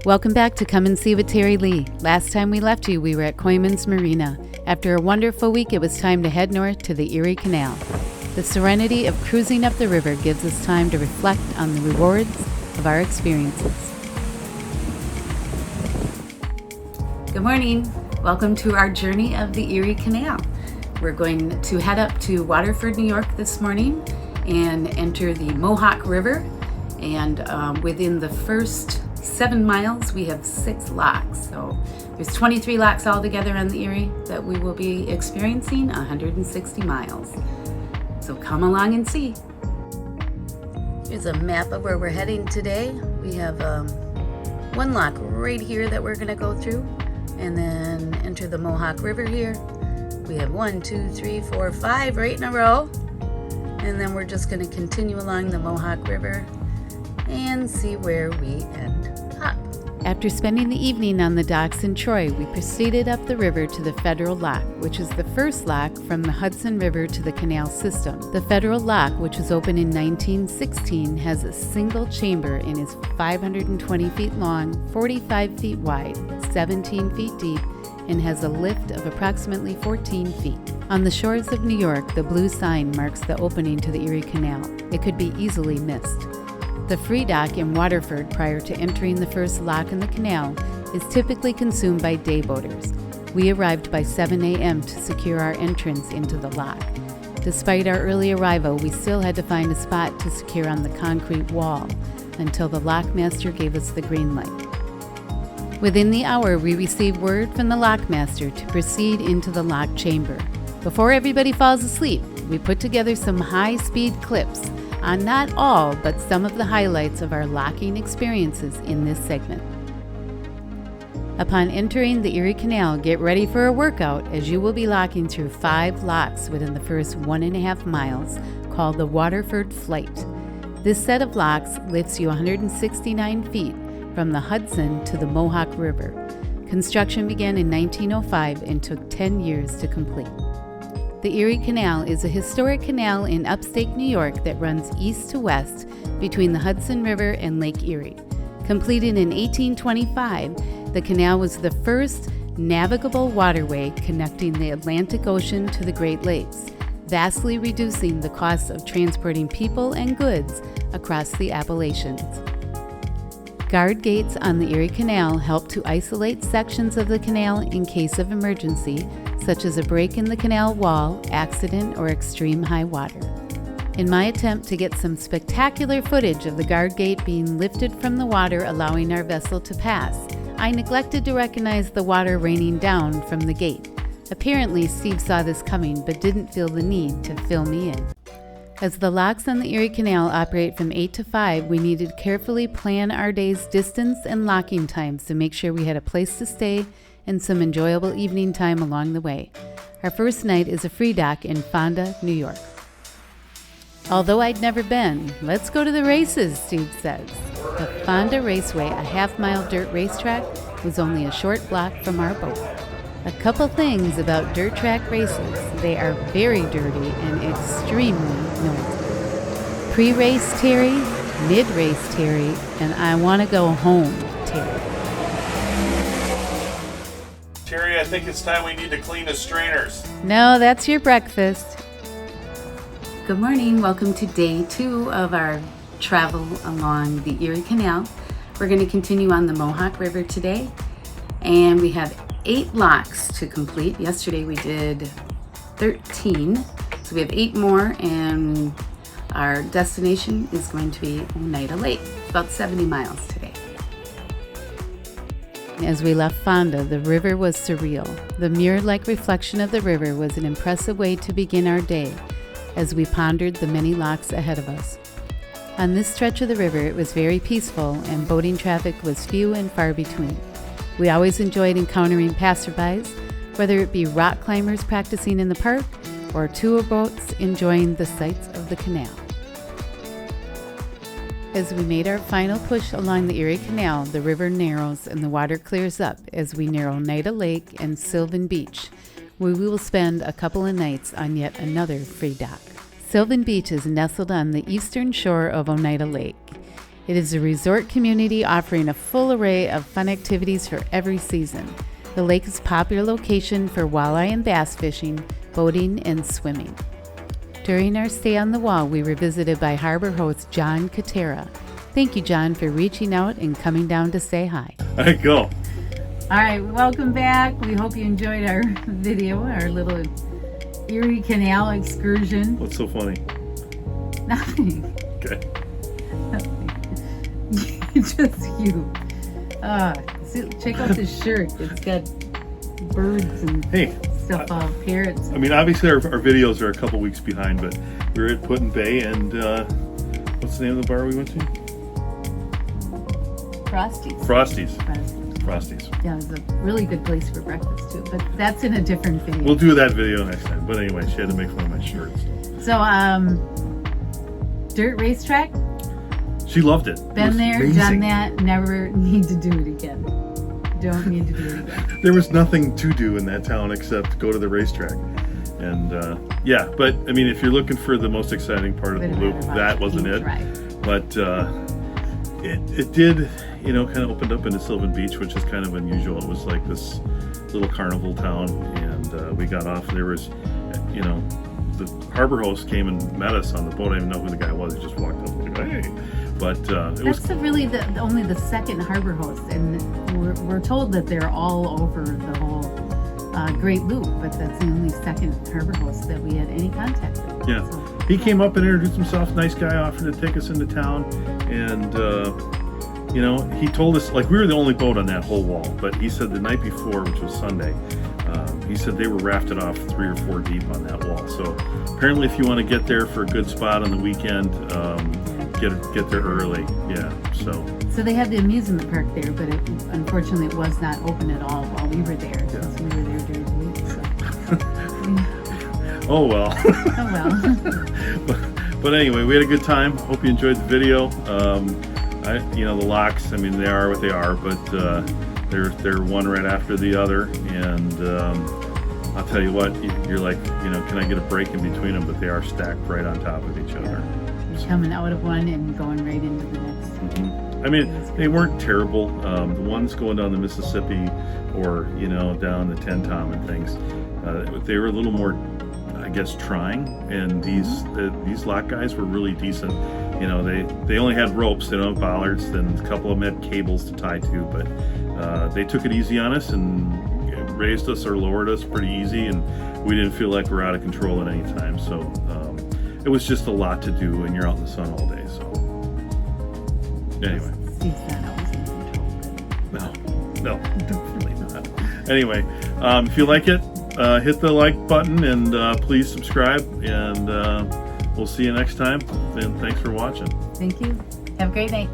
Welcome back to Come and See with Terry Lee. Last time we left you, we were at Coeymans Marina. After a wonderful week, it was time to head north to the Erie Canal. The serenity of cruising up the river gives us time to reflect on the rewards of our experiences. Good morning. Welcome to our journey of the Erie Canal. We're going to head up to Waterford, New York this morning and enter the Mohawk River. And within the first 7 miles, we have 6 locks. So there's 23 locks altogether on the Erie that we will be experiencing 160 miles. So come along and see. Here's a map of where we're heading today. We have one lock right here that we're going to go through and then enter the Mohawk River here. We have 1, 2, 3, 4, 5 right in a row. And then we're just going to continue along the Mohawk River and see where we end up. After spending the evening on the docks in Troy, we proceeded up the river to the Federal Lock, which is the first lock from the Hudson River to the canal system. The Federal Lock, which was opened in 1916, has a single chamber and is 520 feet long, 45 feet wide, 17 feet deep, and has a lift of approximately 14 feet. On the shores of New York, the blue sign marks the opening to the Erie Canal. It could be easily missed. The free dock in Waterford prior to entering the first lock in the canal is typically consumed by day boaters. We arrived by 7 a.m. to secure our entrance into the lock. Despite our early arrival, we still had to find a spot to secure on the concrete wall until the lockmaster gave us the green light. Within the hour, we received word from the lockmaster to proceed into the lock chamber. Before everybody falls asleep, we put together some high-speed clips on not all, but some of the highlights of our locking experiences in this segment. Upon entering the Erie Canal, get ready for a workout as you will be locking through 5 locks within the first 1.5 miles, called the Waterford Flight. This set of locks lifts you 169 feet from the Hudson to the Mohawk River. Construction began in 1905 and took 10 years to complete. The Erie Canal is a historic canal in upstate New York that runs east to west between the Hudson River and Lake Erie. Completed in 1825, the canal was the first navigable waterway connecting the Atlantic Ocean to the Great Lakes, vastly reducing the cost of transporting people and goods across the Appalachians. Guard gates on the Erie Canal help to isolate sections of the canal in case of emergency, such as a break in the canal wall, accident, or extreme high water. In my attempt to get some spectacular footage of the guard gate being lifted from the water allowing our vessel to pass, I neglected to recognize the water raining down from the gate. Apparently, Steve saw this coming but didn't feel the need to fill me in. As the locks on the Erie Canal operate from 8 to 5, we needed to carefully plan our day's distance and locking times to make sure we had a place to stay and some enjoyable evening time along the way. Our first night is a free dock in Fonda, New York. Although I'd never been, let's go to the races, Steve says. The Fonda Raceway, a half-mile dirt racetrack, was only a short block from our boat. A couple things about dirt track races: they are very dirty and extremely noisy. Pre-race Terry, mid-race Terry, and I want to go home Terry. Terry, I think it's time we need to clean the strainers. No, that's your breakfast. Good morning. Welcome to day 2 of our travel along the Erie Canal. We're going to continue on the Mohawk River today, and we have 8 locks to complete. Yesterday we did 13, so we have 8 more, and our destination is going to be Oneida Lake, about 70 miles today. As we left Fonda, the river was surreal. The mirror-like reflection of the river was an impressive way to begin our day as we pondered the many locks ahead of us. On this stretch of the river, it was very peaceful and boating traffic was few and far between. We always enjoyed encountering passerbys, whether it be rock climbers practicing in the park or tour boats enjoying the sights of the canal. As we made our final push along the Erie Canal, the river narrows and the water clears up as we near Oneida Lake and Sylvan Beach, where we will spend a couple of nights on yet another free dock. Sylvan Beach is nestled on the eastern shore of Oneida Lake. It is a resort community offering a full array of fun activities for every season. The lake is a popular location for walleye and bass fishing, boating, and swimming. During our stay on the wall, we were visited by harbor host John Katera. Thank you, John, for reaching out and coming down to say hi. All right, go. All right, welcome back. We hope you enjoyed our video, our little Erie Canal excursion. What's so funny? Nothing. Okay. Nothing. Just you. Check out this shirt. It's got birds and stuff off, parrots. I mean, obviously our videos are a couple weeks behind, but we were at Put-in Bay, and what's the name of the bar we went to? Frosty's. Yeah, it was a really good place for breakfast too, but that's in a different video. We'll do that video next time. But anyway, she had to make fun of my shirt. So, dirt racetrack? She loved it. Been there, amazing. Done that, never need to do it again. Don't need to do it again. There was nothing to do in that town except go to the racetrack. And yeah, but I mean, if you're looking for the most exciting part of the loop, that wasn't it. But it did, you know, kind of opened up into Sylvan Beach, which is kind of unusual. It was like this little carnival town, and we got off. There was, you know, the harbor host came and met us on the boat. I didn't even know who the guy was. He just walked up and like, hey. But that's only the second harbor host, and we're told that they're all over the whole Great Loop, but that's the only second harbor host that we had any contact with. Yeah, so, he came up and introduced himself. Nice guy, offered to take us into town, and you know, he told us, like, we were the only boat on that whole wall, but he said the night before, which was Sunday, he said they were rafted off 3 or 4 deep on that wall. So apparently, if you want to get there for a good spot on the weekend, get there early. Yeah. So they had the amusement park there, but unfortunately it was not open at all while we were there, because we were there during the week. So. Oh well. Oh well. but anyway, we had a good time. Hope you enjoyed the video. You know, the locks, I mean, they are what they are, but they're one right after the other, and I'll tell you what, you're like, you know, can I get a break in between them? But they are stacked right on top of each other. You're coming out of one and going right into the next. Mm-hmm. I mean, they weren't terrible. The ones going down the Mississippi, or, you know, down the Ten Tom and things, they were a little more, I guess, trying. And these lock guys were really decent. You know, they only had ropes. They don't have bollards. Then a couple of them had cables to tie to, but they took it easy on us and raised us or lowered us pretty easy, and we didn't feel like we're out of control at any time. So it was just a lot to do, and you're out in the sun all day. So anyway, Steve's not always in control. No, definitely not. Anyway, if you like it, hit the like button, and please subscribe, and we'll see you next time. And thanks for watching. Thank you. Have a great night.